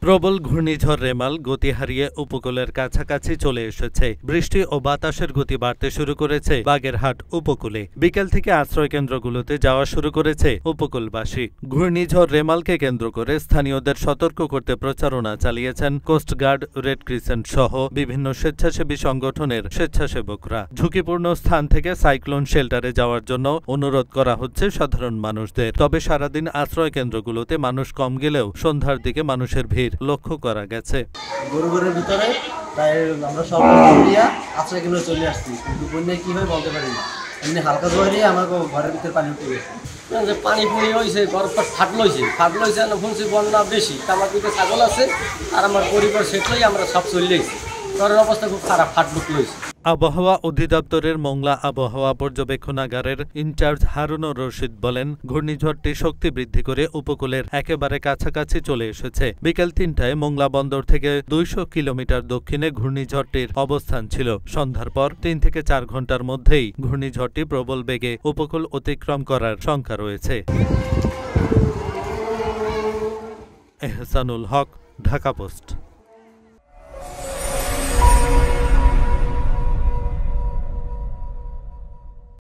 প্রবল ঘূর্ণিঝড় রেমাল গতি হারিয়ে উপকূলের কাছাকাছি চলে এসেছে। বৃষ্টি ও বাতাসের গতি বাড়তে শুরু করেছে বাগেরহাট উপকূলে। বিকেল থেকে আশ্রয়কেন্দ্রগুলোতে যাওয়া শুরু করেছে উপকূলবাসী। ঘূর্ণিঝড় রেমালকে কেন্দ্র করে স্থানীয়দের সতর্ক করতে প্রচারণা চালিয়েছেন কোস্টগার্ড, রেড ক্রিসেন্ট সহ বিভিন্ন স্বেচ্ছাসেবী সংগঠনের স্বেচ্ছাসেবকরা। ঝুঁকিপূর্ণ স্থান থেকে সাইক্লোন শেল্টারে যাওয়ার জন্য অনুরোধ করা হচ্ছে সাধারণ মানুষদের। তবে সারাদিন আশ্রয়কেন্দ্রগুলোতে মানুষ কম গেলেও সন্ধ্যার দিকে মানুষের ভিড় লক্ষ্য করা গেছে। গরুঘরের ভিতরে তাই আমরা সব আশ্রয় কেন্দ্রে চলে আসছি, কিন্তু বন্যায় কি হয় বলতে পারি না। এমনি হালকা জোয়ারে আমার ঘরের ভিতরে পানি উঠে গেছে, পানি ফুনি হয়েছে, ঘর ফাটলইছে না শুনছি বন্যা বেশি। আমার দিকে ছাগল আছে আর আমার পরিবার সেটাই আমরা সব চলে গেছি। ঘরের অবস্থা খুব খারাপ, ফাটলুক লইছে। আবহাওয়া অধিদপ্তরের মোংলা আবহাওয়া পর্যবেক্ষণাগারের ইনচার্জ হারুনুর রশিদ বলেন, ঘূর্ণিঝড়টি শক্তি বৃদ্ধি করে উপকূলের একেবারে কাছাকাছি চলে এসেছে। বিকেল ৩টায় মোংলা বন্দর থেকে ২০০ কিলোমিটার দক্ষিণে ঘূর্ণিঝড়টির অবস্থান ছিল। সন্ধ্যার পর ৩ থেকে ৪ ঘন্টার মধ্যেই ঘূর্ণিঝড়টি প্রবল বেগে উপকূল অতিক্রম করার শঙ্কা রয়েছে। এহসানুল হক, ঢাকা পোস্ট।